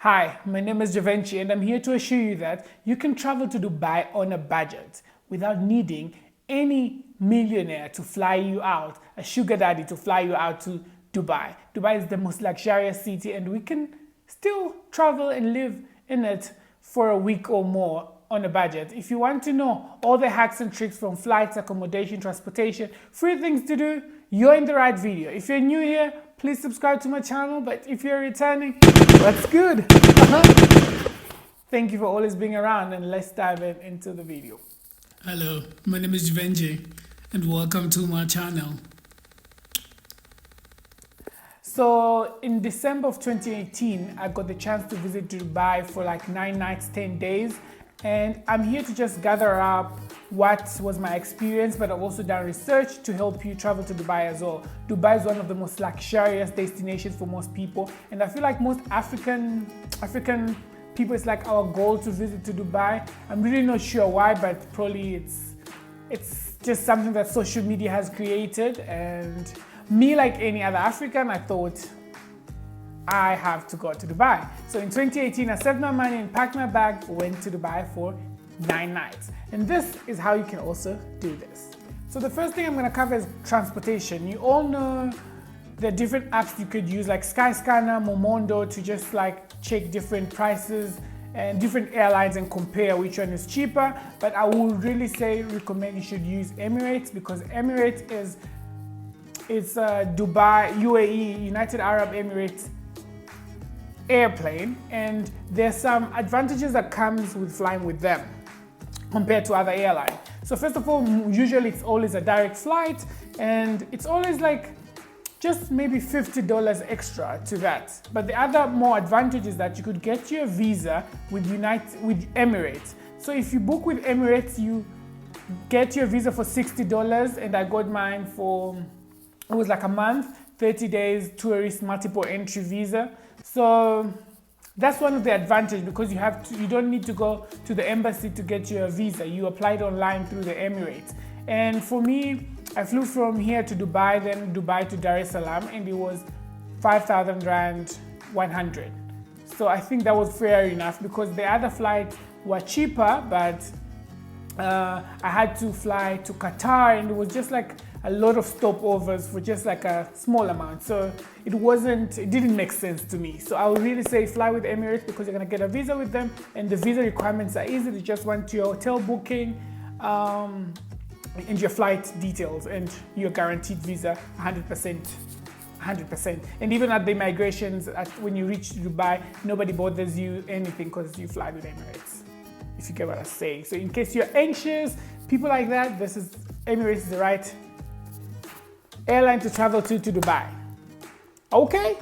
Hi, my name is Javenchi and I'm here to assure you that you can travel to Dubai on a budget without needing any millionaire to fly you out, a sugar daddy to fly you out to Dubai. Dubai is the most luxurious city and we can still travel and live in it for a week or more on a budget. If you want to know all the hacks and tricks from flights, accommodation, transportation, free things to do, you're in the right video. If you're new here, please subscribe to my channel, but if you're returning, that's good. Thank you for always being around, and let's dive into the video. Hello, my name is Javenchi and welcome to my channel. So in December of 2018, I got the chance to visit Dubai for like 9 nights, 10 days. And I'm here to just gather up what was my experience, but I've also done research to help you travel to Dubai as well. Dubai is one of the most luxurious destinations for most people. And I feel like most African people, it's like our goal to visit to Dubai. I'm really not sure why, but probably it's just something that social media has created. And me, like any other African, I thought I have to go to Dubai. So in 2018, I saved my money and packed my bag, went to Dubai for 9 nights. And this is how you can also do this. So the first thing I'm gonna cover is transportation. You all know the different apps you could use like Skyscanner, Momondo to just like check different prices and different airlines and compare which one is cheaper. But I would really recommend you should use Emirates, because Emirates it's Dubai, UAE, United Arab Emirates airplane, and there's some advantages that comes with flying with them compared to other airlines. So first of all, usually it's always a direct flight, and it's always like just maybe $50 extra to that. But the other more advantage is that you could get your visa with Emirates. So if you book with Emirates, you get your visa for $60, and I got mine for, it was like a month, 30 days tourist multiple entry visa. So that's one of the advantages, because you don't need to go to the embassy to get your visa. You applied online through the Emirates. And for me, I flew from here to Dubai, then Dubai to Dar es Salaam, and it was 5,000 Rand 100. So I think that was fair enough, because the other flights were cheaper, but I had to fly to Qatar, and it was just like a lot of stopovers for just like a small amount. So it didn't make sense to me. So I would really say fly with Emirates, because you're gonna get a visa with them, and the visa requirements are easy. You just want your hotel booking and your flight details, and your guaranteed visa 100%. And even at the immigrations, when you reach Dubai, nobody bothers you anything because you fly with Emirates, if you get what I'm saying. So in case you're anxious, people like that, Emirates is the right airline to travel to Dubai. Okay.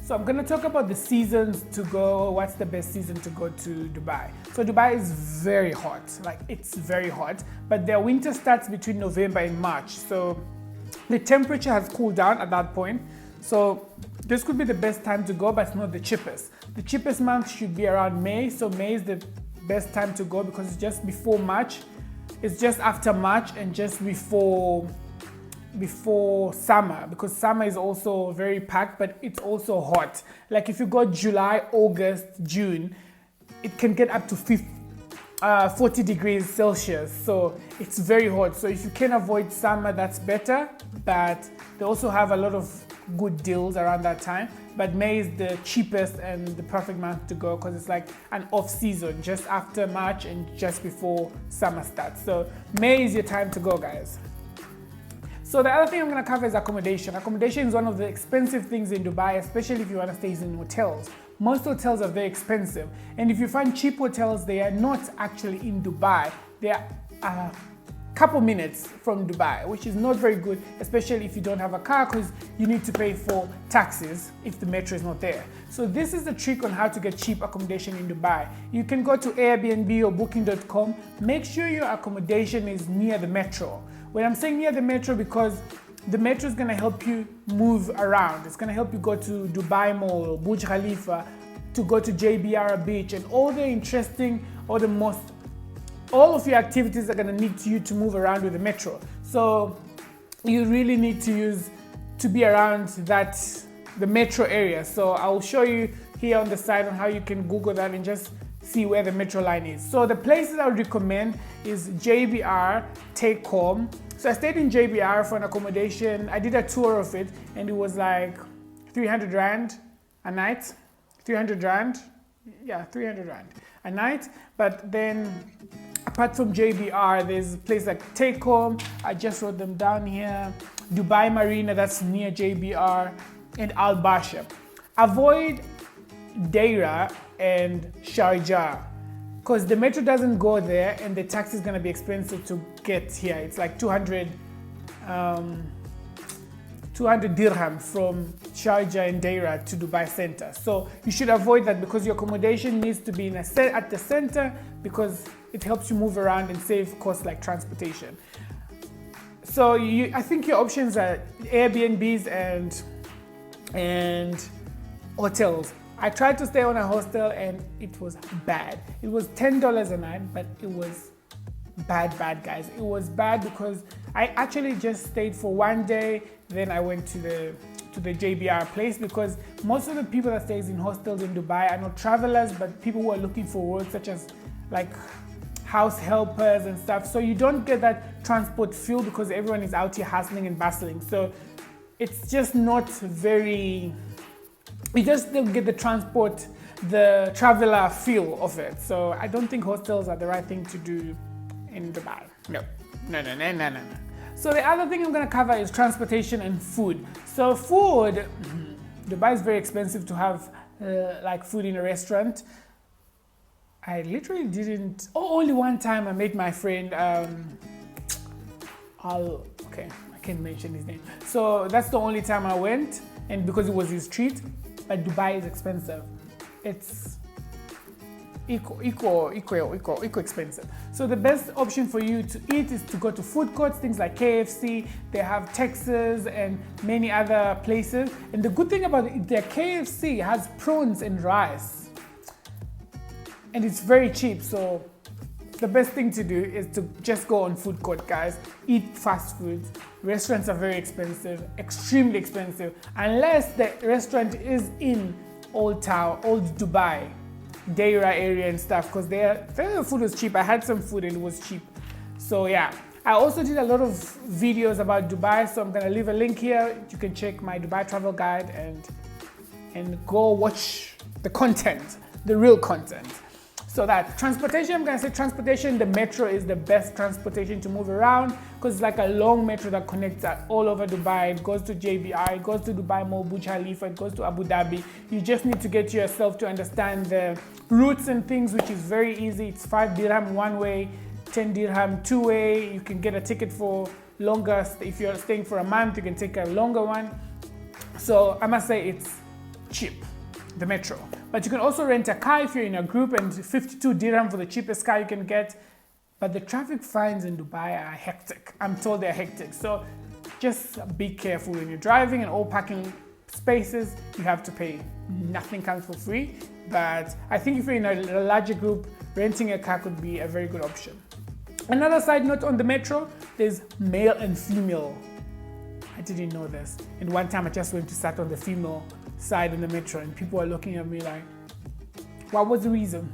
So I'm gonna talk about the seasons to go. What's the best season to go to Dubai? So Dubai is very hot, like it's very hot, but their winter starts between November and March. So the temperature has cooled down at that point. So this could be the best time to go, but it's not the cheapest. The cheapest month should be around May. So May is the best time to go, because it's just before March. It's just after March and just before summer, because summer is also very packed, but it's also hot. Like if you go July, August, June, it can get up to 40 degrees Celsius. So it's very hot. So if you can avoid summer, that's better. But they also have a lot of good deals around that time. But May is the cheapest and the perfect month to go, because it's like an off season just after March and just before summer starts. So May is your time to go, guys. So the other thing I'm going to cover is accommodation. Accommodation is one of the expensive things in Dubai, especially if you want to stay in hotels. Most hotels are very expensive. And if you find cheap hotels, they are not actually in Dubai. They are a couple minutes from Dubai, which is not very good, especially if you don't have a car, because you need to pay for taxis if the metro is not there. So this is the trick on how to get cheap accommodation in Dubai. You can go to Airbnb or Booking.com. Make sure your accommodation is near the metro. When I'm saying near the metro, because the metro is going to help you move around. It's going to help you go to Dubai Mall, Burj Khalifa, to go to JBR Beach, and all the interesting, all of your activities are going to need you to move around with the metro. So you really need to be around the metro area. So I'll show you here on the side on how you can Google that and just see where the metro line is. So the places I would recommend is JBR, Take Home. So I stayed in JBR for an accommodation. I did a tour of it and it was like 300 Rand a night. 300 Rand, yeah, 300 Rand a night. But then apart from JBR, there's a place like Take Home. I just wrote them down here. Dubai Marina, that's near JBR, and Al Basha. Avoid Deira and Sharjah because the metro doesn't go there and the taxi is going to be expensive to get here. It's like 200 dirham from Sharjah and Deira to Dubai center. So you should avoid that because your accommodation needs to be at the center because it helps you move around and save costs like transportation. So I think your options are Airbnbs and hotels. I tried to stay on a hostel and it was bad. It was $10 a night, but it was bad, guys. It was bad because I actually just stayed for one day. Then I went to the JBR place because most of the people that stays in hostels in Dubai are not travelers, but people who are looking for work, such as like house helpers and stuff. So you don't get that transport feel because everyone is out here hustling and bustling. So it's just not very, you just don't get the traveler feel of it. So I don't think hostels are the right thing to do in Dubai. No. So the other thing I'm gonna cover is transportation and food. So food, Dubai is very expensive to have like food in a restaurant. I literally didn't, only one time I made my friend, okay, I can't mention his name. So that's the only time I went and because it was his treat, but Dubai is expensive. It's equal expensive. So the best option for you to eat is to go to food courts, things like KFC. They have Texas and many other places. And the good thing about it, their KFC has prawns and rice. And it's very cheap. So the best thing to do is to just go on food court, guys. Eat fast food. Restaurants are very expensive, extremely expensive, unless the restaurant is in Old Town, Old Dubai, Deira area and stuff, because their food was cheap. I had some food and it was cheap. So yeah, I also did a lot of videos about Dubai, so I'm gonna leave a link here. You can check my Dubai travel guide and go watch the content, the real content. So that transportation, I'm gonna say transportation, the metro is the best transportation to move around because it's like a long metro that connects all over Dubai. It goes to JBI, it goes to Dubai Mall, Burj Khalifa, it goes to Abu Dhabi. You just need to get yourself to understand the routes and things, which is very easy. It's 5 dirham one way, 10 dirham two way. You can get a ticket for longer. If you're staying for a month, you can take a longer one. So I must say it's cheap, the metro. But you can also rent a car if you're in a group and 52 dirham for the cheapest car you can get. But the traffic fines in Dubai are hectic. I'm told they're hectic. So just be careful when you're driving, and all parking spaces you have to pay. Nothing comes for free. But I think if you're in a larger group, renting a car could be a very good option. Another side note on the metro, there's male and female. I didn't know this. And one time I just went to sat on the female side in the metro and people were looking at me like, what was the reason?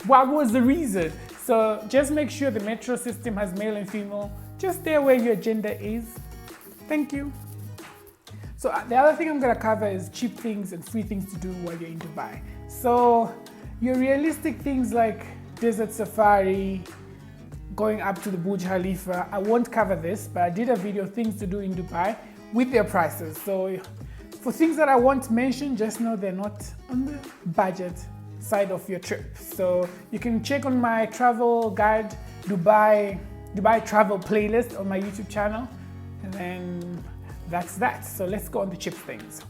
What was the reason? So just make sure the metro system has male and female. Just stay where your gender is. Thank you. So the other thing I'm gonna cover is cheap things and free things to do while you're in Dubai. So your realistic things like desert safari, going up to the Burj Khalifa, I won't cover this, but I did a video things to do in Dubai with their prices. So for things that I won't mention, just know they're not on the budget side of your trip. So you can check on my travel guide, Dubai travel playlist on my YouTube channel. And then that's that. So let's go on the cheap things.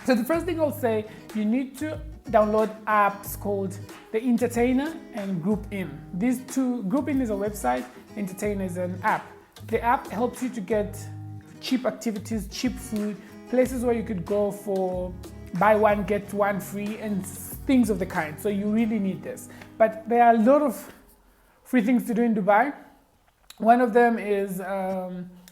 So the first thing I'll say, you need to download apps called The Entertainer and Group In. These two, Group In is a website, Entertainer is an app. The app helps you to get cheap activities, cheap food, places where you could go for buy one, get one free and things of the kind. So you really need this. But there are a lot of free things to do in Dubai. One of them is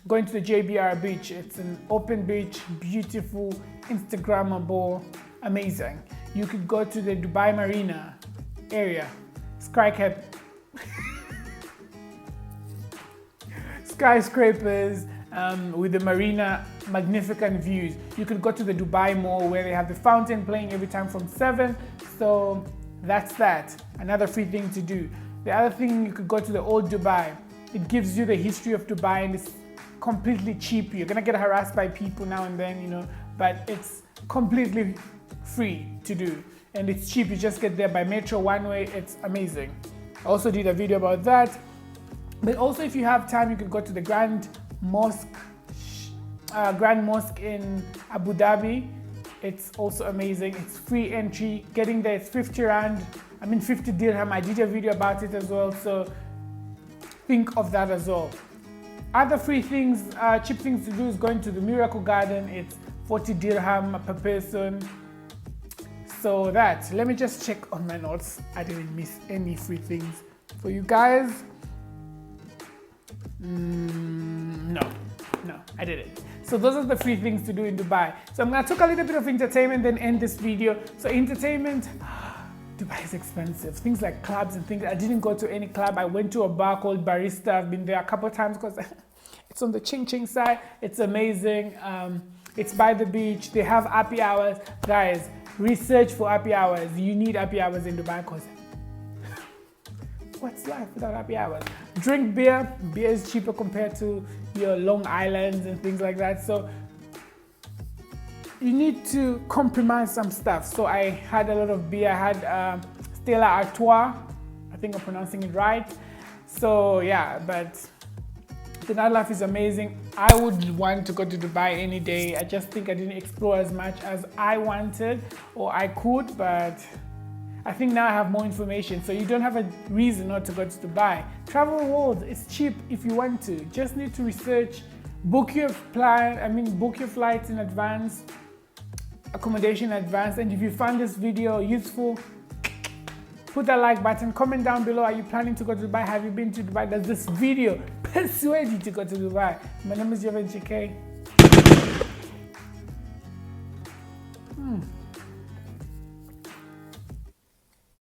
going to the JBR beach. It's an open beach, beautiful, Instagrammable, amazing. You could go to the Dubai Marina area, skyscrapers with the marina, magnificent views. You could go to the Dubai Mall where they have the fountain playing every time from 7. So that's that. Another free thing to do. The other thing, you could go to the old Dubai. It gives you the history of Dubai and it's completely cheap. You're gonna get harassed by people now and then, you know, but it's completely free to do. And it's cheap, you just get there by metro one way. It's amazing. I also did a video about that. But also if you have time, you could go to the Grand Mosque in Abu Dhabi. It's also amazing. It's free entry. Getting there, it's 50 rand. 50 dirham. I did a video about it as well. So think of that as well. Other free things, cheap things to do is going to the Miracle Garden. It's 40 dirham per person. So that, let me just check on my notes. I didn't miss any free things for you guys. No, I didn't. So those are the free things to do in Dubai. So I'm gonna talk a little bit of entertainment, then end this video. So entertainment, Dubai is expensive. Things like clubs and things. I didn't go to any club. I went to a bar called Barista. I've been there a couple of times because it's on the ching side. It's amazing. It's by the beach. They have happy hours. Guys, research for happy hours. You need happy hours in Dubai because what's life without happy hours? Drink beer. Beer is cheaper compared to your Long Islands and things like that. So you need to compromise some stuff. So I had a lot of beer. I had Stella Artois. I think I'm pronouncing it right. So yeah, but the nightlife is amazing. I would want to go to Dubai any day. I just think I didn't explore as much as I wanted or I could, but I think now I have more information. So you don't have a reason not to go to Dubai. Travel the world, it's cheap if you want to. Just need to research, book your flights in advance, accommodation in advance. And if you found this video useful, put that like button, comment down below. Are you planning to go to Dubai? Have you been to Dubai? Does this video persuade you to go to Dubai? My name is Venge.